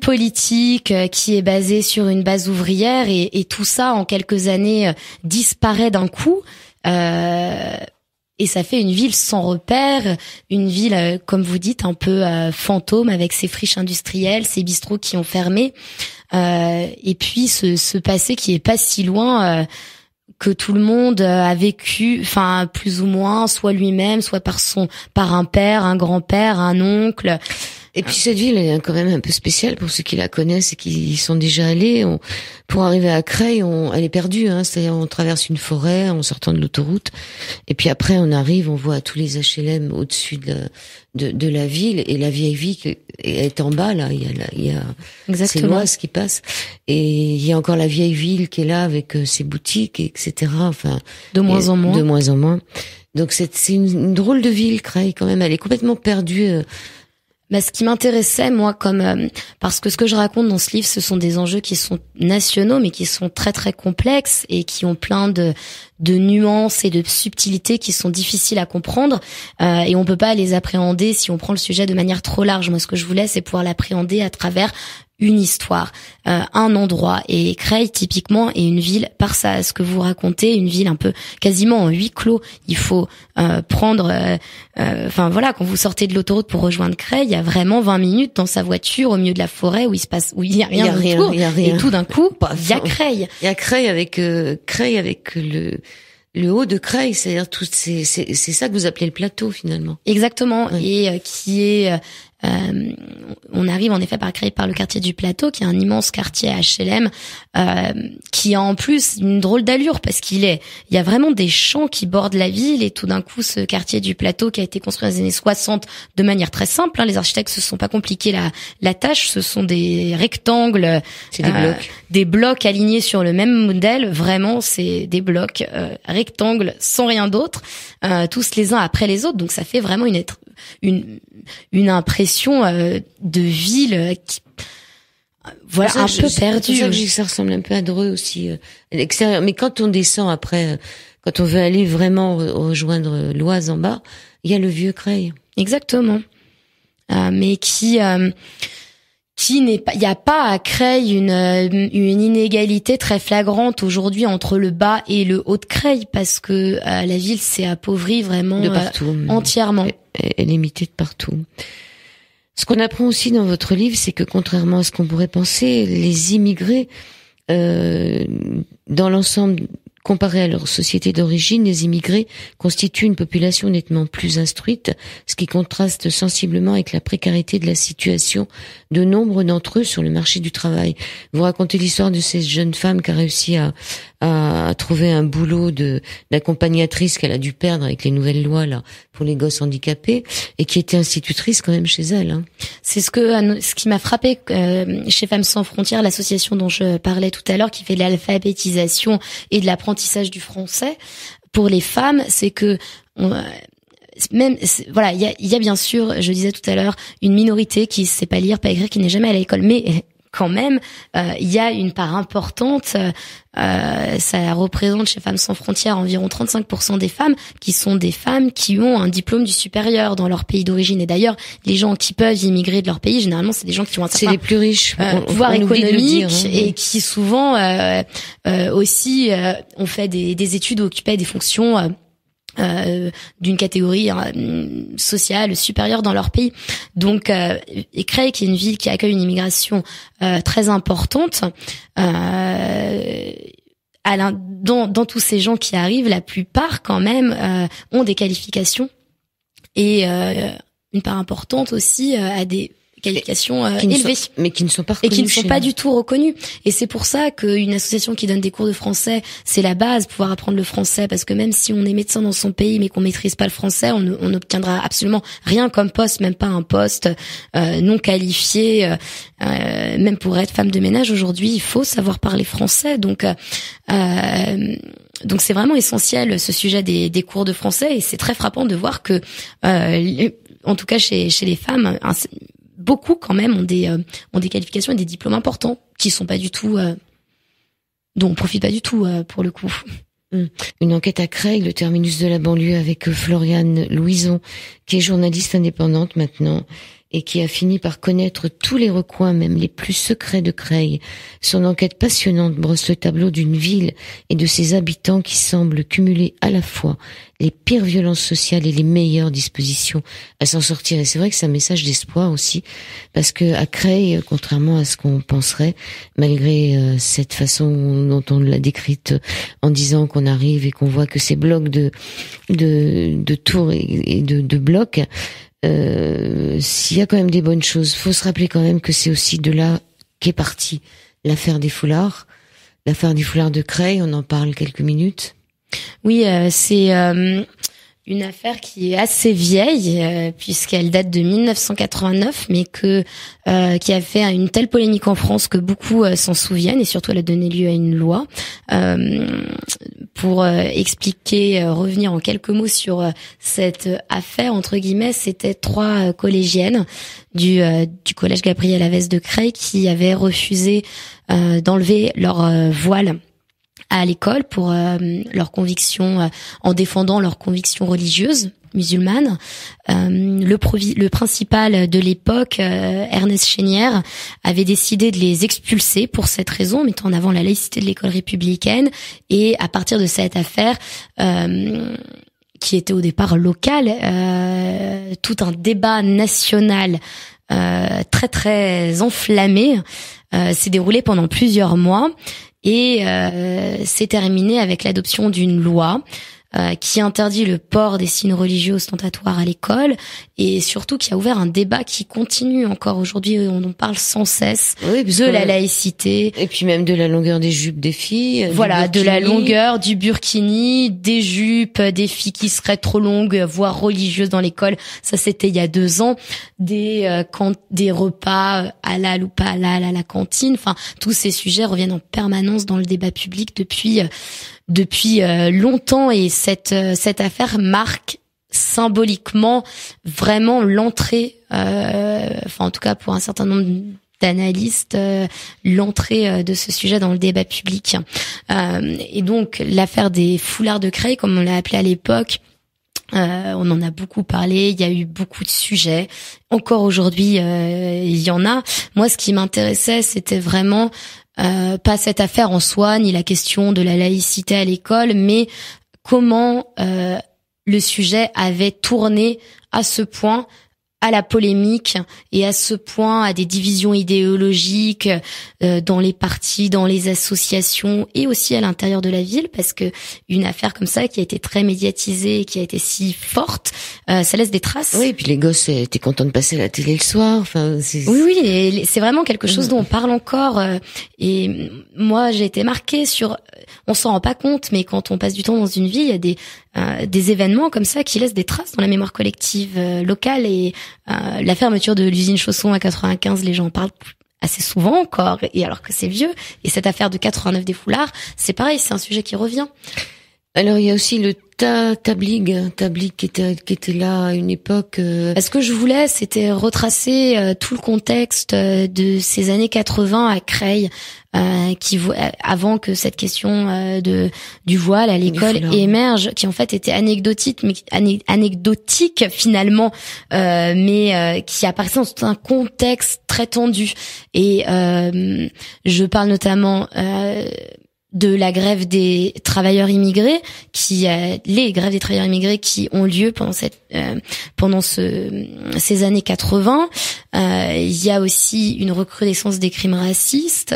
Speaker 3: politique qui est basée sur une base ouvrière, et tout ça en quelques années disparaît d'un coup, et ça fait une ville sans repère, une ville comme vous dites un peu fantôme, avec ses friches industrielles, ses bistrots qui ont fermé, et puis ce passé qui est pas si loin, que tout le monde a vécu, enfin plus ou moins, soit lui-même, soit par un père, un grand-père, un oncle.
Speaker 2: Et puis cette ville est quand même un peu spéciale pour ceux qui la connaissent et qui y sont déjà allés. Pour arriver à Creil, elle est perdue, c'est-à-dire on traverse une forêt en sortant de l'autoroute, et puis après on arrive, on voit tous les HLM au-dessus de la ville, et la vieille ville est en bas là. Il y a c'est l'Oise qui passe, et il y a encore la vieille ville qui est là avec ses boutiques, etc. Enfin,
Speaker 3: de moins en moins.
Speaker 2: Donc c'est une drôle de ville, Creil, quand même. Elle est complètement perdue.
Speaker 3: Ce qui m'intéressait, moi, parce que ce que je raconte dans ce livre, ce sont des enjeux qui sont nationaux, mais qui sont très très complexes et qui ont plein de nuances et de subtilités qui sont difficiles à comprendre, et on peut pas les appréhender si on prend le sujet de manière trop large. Moi, ce que je voulais, c'est pouvoir l'appréhender à travers une histoire, un endroit. Et Creil, typiquement, est une ville, par ça, ce que vous racontez, une ville un peu quasiment en huis clos. Il faut prendre, quand vous sortez de l'autoroute pour rejoindre Creil, il y a vraiment 20 minutes dans sa voiture au milieu de la forêt où il y a rien autour, et tout d'un coup, il y a Creil.
Speaker 2: Il y a Creil avec le haut de Creil, c'est-à-dire c'est ça que vous appelez le plateau finalement.
Speaker 3: Exactement,
Speaker 2: oui.
Speaker 3: Et qui est on arrive en effet par le quartier du Plateau, qui est un immense quartier HLM, qui a en plus une drôle d'allure, parce il y a vraiment des champs qui bordent la ville, et tout d'un coup ce quartier du Plateau, qui a été construit dans les années 60 de manière très simple, les architectes se sont pas compliqués la tâche, ce sont des rectangles,
Speaker 2: c'est
Speaker 3: des blocs alignés sur le même modèle, vraiment c'est des blocs rectangles sans rien d'autre, tous les uns après les autres, donc ça fait vraiment une impression de ville qui, un peu perdue.
Speaker 2: C'est ça que je dis que ça ressemble un peu à Dreux aussi, à l'extérieur. Mais quand on descend après, quand on veut aller vraiment rejoindre l'Oise en bas, il y a le vieux Creil.
Speaker 3: Exactement. Mais qui n'est pas, il n'y a pas à Creil une inégalité très flagrante aujourd'hui entre le bas et le haut de Creil, parce que la ville s'est appauvrie vraiment
Speaker 2: de partout,
Speaker 3: entièrement.
Speaker 2: Elle est imitée de partout. Ce qu'on apprend aussi dans votre livre, c'est que contrairement à ce qu'on pourrait penser, les immigrés, dans l'ensemble, comparé à leur société d'origine, les immigrés constituent une population nettement plus instruite, ce qui contraste sensiblement avec la précarité de la situation de nombre d'entre eux sur le marché du travail. Vous racontez l'histoire de cette jeune femme qui a réussi à trouver un boulot d'accompagnatrice qu'elle a dû perdre avec les nouvelles lois là pour les gosses handicapés, et qui était institutrice quand même chez elle.
Speaker 3: C'est ce qui m'a frappé chez Femmes sans frontières, l'association dont je parlais tout à l'heure, qui fait de l'alphabétisation et de l'apprentissage du français pour les femmes, c'est que il y a bien sûr, je disais tout à l'heure, une minorité qui sait pas lire, pas écrire, qui n'est jamais allée à l'école, mais quand même, il y a une part importante, ça représente chez Femmes sans frontières environ 35% des femmes qui sont des femmes qui ont un diplôme du supérieur dans leur pays d'origine. Et d'ailleurs, les gens qui peuvent immigrer de leur pays, généralement, c'est des gens qui ont un certain
Speaker 2: c'est les plus riches,
Speaker 3: pouvoir économique, et qui souvent aussi ont fait des études ou occupaient des fonctions d'une catégorie sociale supérieure dans leur pays. Donc Creil, qui est une ville qui accueille une immigration très importante, dans tous ces gens qui arrivent, la plupart quand même ont des qualifications, et une part importante aussi a des qualifications élevées,
Speaker 2: mais qui ne sont pas reconnues,
Speaker 3: et qui ne sont pas du tout reconnues. Et c'est pour ça qu'une association qui donne des cours de français, c'est la base, pouvoir apprendre le français, parce que même si on est médecin dans son pays mais qu'on maîtrise pas le français, on n'obtiendra absolument rien comme poste, même pas un poste non qualifié. Même pour être femme de ménage aujourd'hui, il faut savoir parler français. Donc Donc c'est vraiment essentiel ce sujet des cours de français, et c'est très frappant de voir que, en tout cas chez les femmes, beaucoup quand même ont des qualifications et des diplômes importants qui sont pas du tout, dont on profite pas du tout pour le coup.
Speaker 2: Une enquête à Creil, le terminus de la banlieue, avec Floriane Louison, qui est journaliste indépendante maintenant et qui a fini par connaître tous les recoins, même les plus secrets de Creil. Son enquête passionnante brosse le tableau d'une ville et de ses habitants qui semblent cumuler à la fois les pires violences sociales et les meilleures dispositions à s'en sortir. Et c'est vrai que c'est un message d'espoir aussi, parce que à Creil, contrairement à ce qu'on penserait, malgré cette façon dont on l'a décrite en disant qu'on arrive et qu'on voit que ces blocs de tours et de blocs, s'il y a quand même des bonnes choses, faut se rappeler quand même que c'est aussi de là qu'est partie l'affaire des foulards de Creil. On en parle quelques minutes.
Speaker 3: Oui, c'est une affaire qui est assez vieille, puisqu'elle date de 1989, mais qui a fait une telle polémique en France que beaucoup s'en souviennent, et surtout elle a donné lieu à une loi. Pour expliquer, revenir en quelques mots sur cette affaire, entre guillemets, c'était 3 collégiennes du collège Gabriel Havès de Creil qui avaient refusé d'enlever leur voile à l'école pour leurs convictions, en défendant leurs convictions religieuses musulmanes. Le principal de l'époque, Ernest Chénière, avait décidé de les expulser pour cette raison, mettant en avant la laïcité de l'école républicaine. Et à partir de cette affaire, qui était au départ locale, tout un débat national très très enflammé s'est déroulé pendant plusieurs mois. Et c'est terminé avec l'adoption d'une loi qui interdit le port des signes religieux ostentatoires à l'école, et surtout qui a ouvert un débat qui continue encore aujourd'hui. On en parle sans cesse, de la laïcité.
Speaker 2: Et puis même de la longueur des jupes des filles.
Speaker 3: Voilà, de la longueur du burkini, des jupes des filles qui seraient trop longues, voire religieuses dans l'école. Ça, c'était il y a 2 ans. Des repas halal ou pas halal à la cantine. Enfin, tous ces sujets reviennent en permanence dans le débat public depuis longtemps, et cette affaire marque symboliquement vraiment l'entrée, en tout cas pour un certain nombre d'analystes, l'entrée de ce sujet dans le débat public. Et donc l'affaire des foulards de Creil, comme on l'a appelé à l'époque, on en a beaucoup parlé, il y a eu beaucoup de sujets. Encore aujourd'hui, il y en a. Moi, ce qui m'intéressait, c'était vraiment pas cette affaire en soi, ni la question de la laïcité à l'école, mais comment le sujet avait tourné à ce point à la polémique, et à ce point à des divisions idéologiques dans les partis, dans les associations, et aussi à l'intérieur de la ville, parce que une affaire comme ça qui a été très médiatisée, qui a été si forte, ça laisse des traces.
Speaker 2: Oui, et puis les gosses étaient contents de passer à la télé le soir. Enfin,
Speaker 3: oui, et c'est vraiment quelque chose dont on parle encore. Et moi, j'ai été marquée sur. On s'en rend pas compte, mais quand on passe du temps dans une ville, il y a des événements comme ça qui laissent des traces dans la mémoire collective locale. Et la fermeture de l'usine Chausson à 95, les gens en parlent assez souvent encore, et alors que c'est vieux. Et cette affaire de 89 des foulards, c'est pareil, c'est un sujet qui revient.
Speaker 2: Alors il y a aussi le Tabligh qui était là à une époque.
Speaker 3: Ce que je voulais, c'était retracer tout le contexte de ces années 80 à Creil, avant que cette question du voile à l'école émerge, qui en fait était anecdotique finalement, mais qui apparaissait dans un contexte très tendu. Et je parle notamment de la grève des travailleurs immigrés, les grèves des travailleurs immigrés qui ont lieu pendant ces années 80. Il y a aussi une recrudescence des crimes racistes,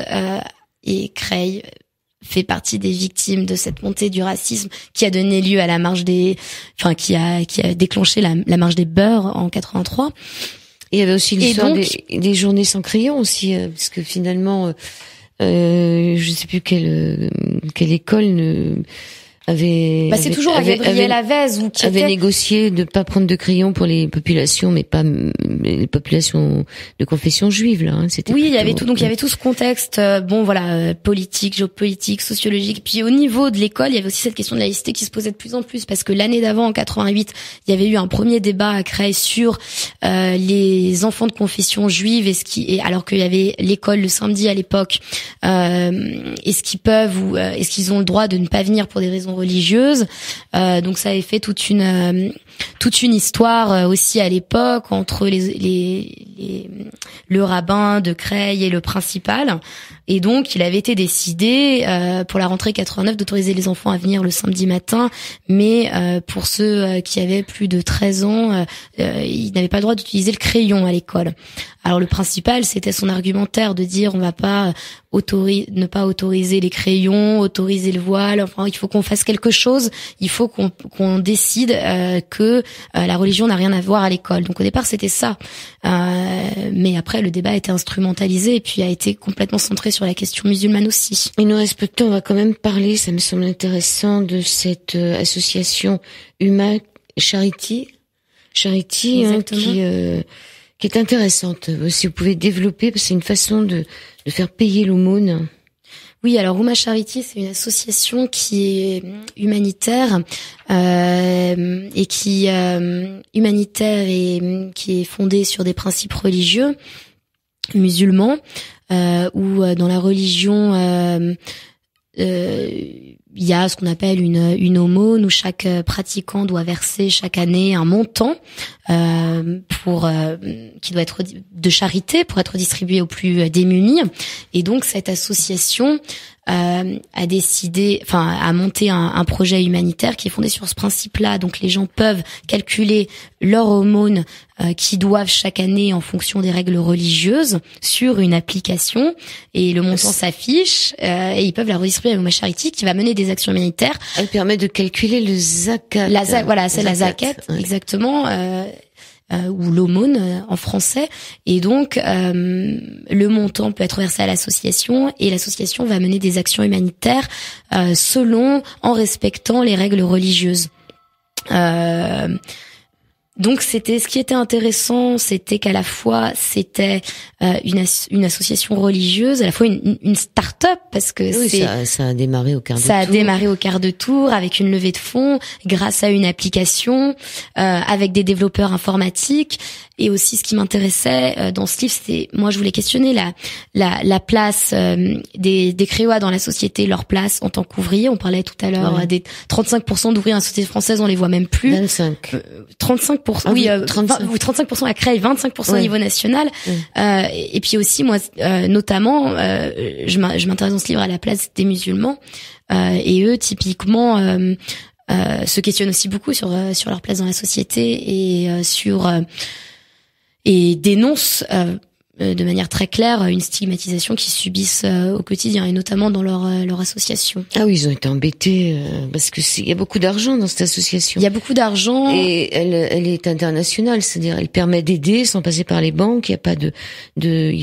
Speaker 3: et Creil fait partie des victimes de cette montée du racisme qui a donné lieu à la marche qui a déclenché la marche des beurs en 83.
Speaker 2: Et il y avait aussi l'histoire des journées sans crayon aussi, parce que finalement, je sais plus quelle école
Speaker 3: c'est toujours à Gabriel Avez ou qui
Speaker 2: avait négocié de pas prendre de crayons pour les populations, mais pas les populations de confession juive là. C'était
Speaker 3: il y avait tout. Donc il y avait tout ce contexte, politique, géopolitique, sociologique. Puis au niveau de l'école, il y avait aussi cette question de laïcité qui se posait de plus en plus parce que l'année d'avant, en 88, il y avait eu un premier débat à Creil sur les enfants de confession juive alors qu'il y avait l'école le samedi à l'époque. Est-ce qu'ils peuvent ou est-ce qu'ils ont le droit de ne pas venir pour des raisons religieuses. Donc ça avait fait toute une histoire aussi à l'époque entre le rabbin de Creil et le principal. Et donc il avait été décidé pour la rentrée 89 d'autoriser les enfants à venir le samedi matin, mais pour ceux qui avaient plus de 13 ans, ils n'avaient pas le droit d'utiliser le crayon à l'école. Alors le principal, c'était son argumentaire de dire on va pas ne pas autoriser les crayons, autoriser le voile. Enfin, il faut qu'on fasse quelque chose. Il faut qu'on décide que la religion n'a rien à voir à l'école. Donc au départ, c'était ça. Mais après, le débat a été instrumentalisé et puis a été complètement centré sur la question musulmane aussi.
Speaker 2: Il nous reste peu de temps. On va quand même parler, ça me semble intéressant, de cette association Humain Charity, qui est intéressante. Si vous pouvez développer, parce que c'est une façon de faire payer l'aumône.
Speaker 3: Oui, alors Humain Charity, c'est une association qui est humanitaire et qui est fondée sur des principes religieux musulmans où dans la religion il y a ce qu'on appelle une aumône où chaque pratiquant doit verser chaque année un montant qui doit être de charité pour être distribué aux plus démunis. Et donc cette association a monté un projet humanitaire qui est fondé sur ce principe-là. Donc les gens peuvent calculer leur aumône qu'ils doivent chaque année en fonction des règles religieuses sur une application et le montant s'affiche et ils peuvent la redistribuer à Humain Charity qui va mener des actions humanitaires.
Speaker 2: Elle permet de calculer le zakat.
Speaker 3: C'est la zakat, ouais. Exactement. Ou l'aumône en français, et donc le montant peut être versé à l'association et l'association va mener des actions humanitaires en respectant les règles religieuses. Donc c'était ce qui était intéressant, c'était qu'à la fois c'était une association religieuse, à la fois une start-up parce que
Speaker 2: ça a démarré au quart de tour.
Speaker 3: Ça a démarré au quart de tour avec une levée de fonds grâce à une application avec des développeurs informatiques. Et aussi, ce qui m'intéressait dans ce livre, c'était, moi, je voulais questionner la place des Créois dans la société, leur place en tant qu'ouvriers. On parlait tout à l'heure des 35% d'ouvriers dans la société française, on les voit même plus.
Speaker 2: 25.
Speaker 3: 35%. Oui, 35% à Creil, 25% au niveau national. Et puis aussi, moi, notamment, je m'intéresse dans ce livre à la place des musulmans. Et eux, typiquement, se questionnent aussi beaucoup sur leur place dans la société et et dénoncent de manière très claire une stigmatisation qu'ils subissent au quotidien et notamment dans leur association.
Speaker 2: Ah oui, ils ont été embêtés parce que il y a beaucoup d'argent dans cette association.
Speaker 3: Il y a beaucoup d'argent
Speaker 2: et elle est internationale, c'est-à-dire elle permet d'aider sans passer par les banques. Il y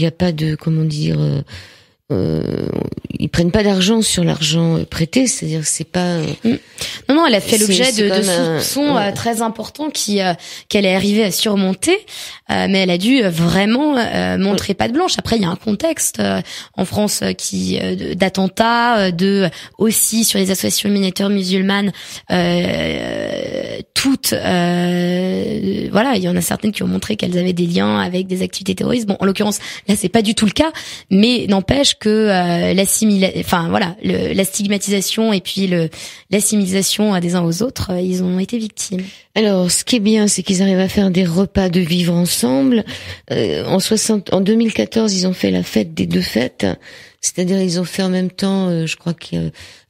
Speaker 2: a pas de comment dire. Ils prennent pas d'argent sur l'argent prêté, c'est-à-dire que c'est pas.
Speaker 3: Non, elle a fait l'objet de soupçons très importants qu'elle est arrivée à surmonter, mais elle a dû vraiment montrer patte blanche. Après, il y a un contexte en France d'attentats, aussi sur les associations humanitaires musulmanes, toutes. Il y en a certaines qui ont montré qu'elles avaient des liens avec des activités terroristes. Bon, en l'occurrence, là, c'est pas du tout le cas, mais n'empêche que la stigmatisation et puis l'assimilation des uns aux autres, ils ont été victimes.
Speaker 2: Alors, ce qui est bien, c'est qu'ils arrivent à faire des repas de vivre ensemble. En 2014, ils ont fait la fête des deux fêtes. C'est-à-dire, ils ont fait en même temps, je crois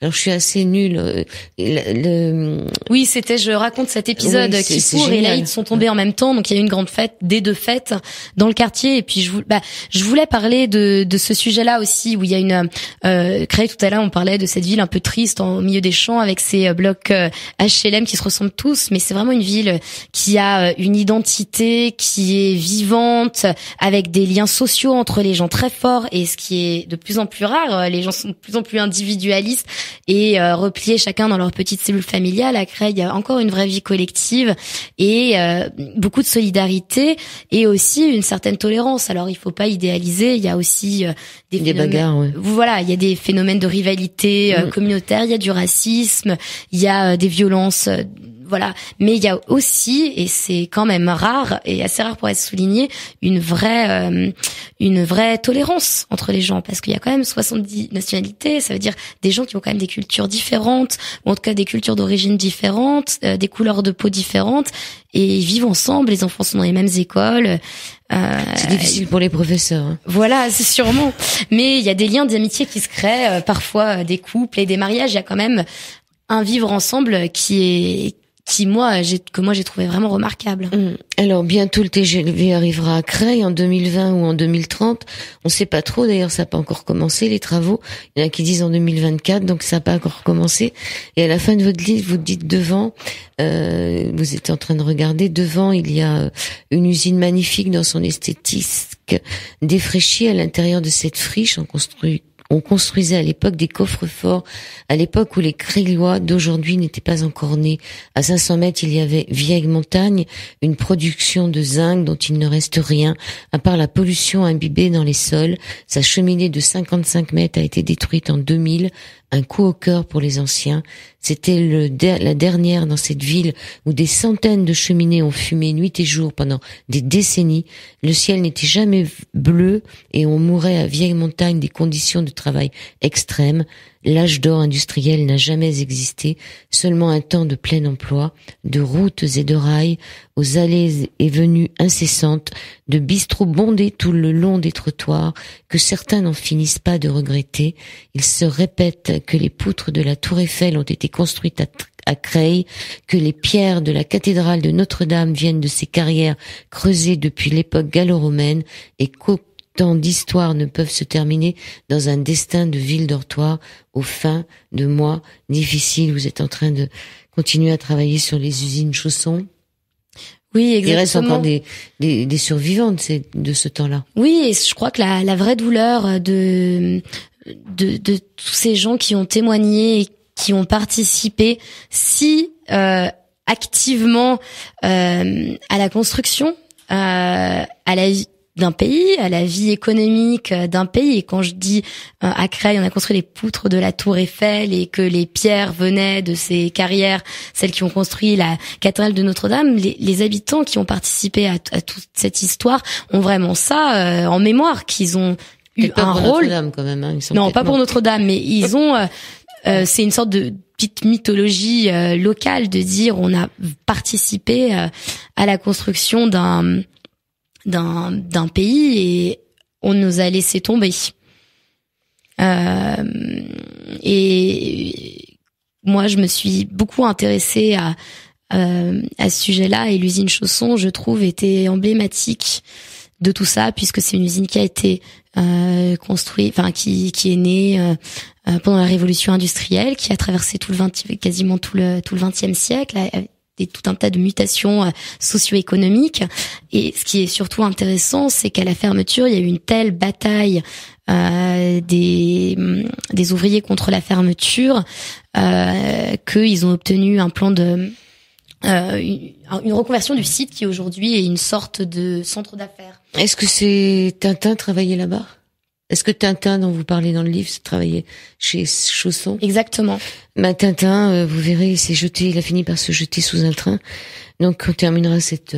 Speaker 2: alors je suis assez nulle.
Speaker 3: Oui, je raconte cet épisode qui Kippour et l'Aïd sont tombés en même temps, donc il y a eu une grande fête, des deux fêtes dans le quartier. Et puis je voulais parler de ce sujet-là aussi, où il y a une Creil, tout à l'heure on parlait de cette ville un peu triste au milieu des champs avec ces blocs HLM qui se ressemblent tous, mais c'est vraiment une ville qui a une identité, qui est vivante, avec des liens sociaux entre les gens très forts, et ce qui est de plus en en plus rare. Les gens sont de plus en plus individualistes et repliés chacun dans leur petite cellule familiale. À Creil, il y a encore une vraie vie collective et beaucoup de solidarité et aussi une certaine tolérance. Alors, il faut pas idéaliser. Il y a aussi des
Speaker 2: bagarres. Ouais.
Speaker 3: Voilà, il y a des phénomènes de rivalité communautaire. Il y a du racisme. Il y a des violences. Voilà, mais il y a aussi, et c'est quand même rare et assez rare pour être souligné, une vraie tolérance entre les gens, parce qu'il y a quand même 70 nationalités. Ça veut dire des gens qui ont quand même des cultures différentes, ou en tout cas des cultures d'origine différentes, des couleurs de peau différentes, et ils vivent ensemble. Les enfants sont dans les mêmes écoles.
Speaker 2: C'est difficile pour les professeurs. Hein.
Speaker 3: Voilà, c'est sûrement. Mais il y a des liens d'amitié qui se créent, parfois des couples et des mariages. Il y a quand même un vivre ensemble que moi j'ai trouvé vraiment remarquable.
Speaker 2: Alors bientôt le TGV arrivera à Creil en 2020 ou en 2030. On sait pas trop, d'ailleurs ça n'a pas encore commencé les travaux. Il y en a qui disent en 2024, donc ça n'a pas encore commencé. Et à la fin de votre livre, vous dites devant, vous êtes en train de regarder, devant il y a une usine magnifique dans son esthétique défraîchie. À l'intérieur de cette friche, on construisait à l'époque des coffres-forts, à l'époque où les Creillois d'aujourd'hui n'étaient pas encore nés. À 500 mètres, il y avait Vieille Montagne, une production de zinc dont il ne reste rien, à part la pollution imbibée dans les sols. Sa cheminée de 55 mètres a été détruite en 2000, un coup au cœur pour les anciens. C'était la dernière dans cette ville où des centaines de cheminées ont fumé nuit et jour pendant des décennies. Le ciel n'était jamais bleu et on mourait à Vieille Montagne des conditions de travail extrêmes. L'âge d'or industriel n'a jamais existé, seulement un temps de plein emploi, de routes et de rails, aux allées et venues incessantes, de bistrots bondés tout le long des trottoirs, que certains n'en finissent pas de regretter. Il se répète que les poutres de la Tour Eiffel ont été construites à Creil, que les pierres de la cathédrale de Notre-Dame viennent de ces carrières creusées depuis l'époque gallo-romaine et qu'autant d'histoires ne peuvent se terminer dans un destin de ville-dortoir aux fins de mois difficiles. Vous êtes en train de continuer à travailler sur les usines Chausson.
Speaker 3: Oui, exactement.
Speaker 2: Il reste encore des survivantes de ce temps-là.
Speaker 3: Oui, et je crois que la vraie douleur de tous ces gens qui ont témoigné et qui ont participé si activement à la construction, à la vie d'un pays, à la vie économique d'un pays. Et quand je dis à Creil, on a construit les poutres de la Tour Eiffel et que les pierres venaient de ces carrières, celles qui ont construit la cathédrale de Notre-Dame, les habitants qui ont participé à toute cette histoire ont vraiment ça en mémoire, qu'ils ont eu un rôle.
Speaker 2: Notre-Dame quand même, hein,
Speaker 3: non, pas pour Notre-Dame, mais ils ont. C'est une sorte de petite mythologie locale de dire on a participé à la construction d'un pays et on nous a laissé tomber. Et moi, je me suis beaucoup intéressée à ce sujet-là et l'usine Chausson, je trouve, était emblématique de tout ça, puisque c'est une usine qui a été construite, enfin qui est née pendant la révolution industrielle, qui a traversé quasiment tout le XXe siècle, et tout un tas de mutations socio-économiques. Et ce qui est surtout intéressant, c'est qu'à la fermeture, il y a eu une telle bataille des ouvriers contre la fermeture qu'ils ont obtenu un plan de une reconversion du site qui aujourd'hui est une sorte de centre d'affaires.
Speaker 2: Est-ce que c'est Tintin travaillait là-bas ? Est-ce que Tintin, dont vous parlez dans le livre, travaillait chez Chausson ?
Speaker 3: Exactement.
Speaker 2: Tintin, vous verrez, il a fini par se jeter sous un train. Donc on terminera cette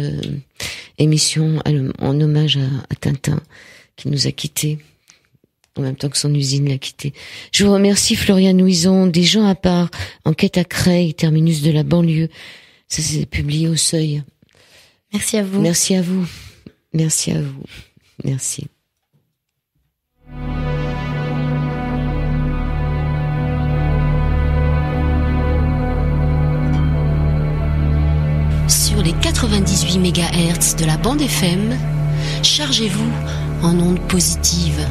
Speaker 2: émission en hommage à Tintin, qui nous a quittés, en même temps que son usine l'a quitté. Je vous remercie, Floriane Houison, des gens à part, enquête à Creil, terminus de la banlieue. Ça s'est publié au Seuil.
Speaker 3: Merci à vous.
Speaker 2: Merci à vous. Merci à vous. Merci.
Speaker 1: Sur les 98 MHz de la bande FM, chargez-vous en ondes positives.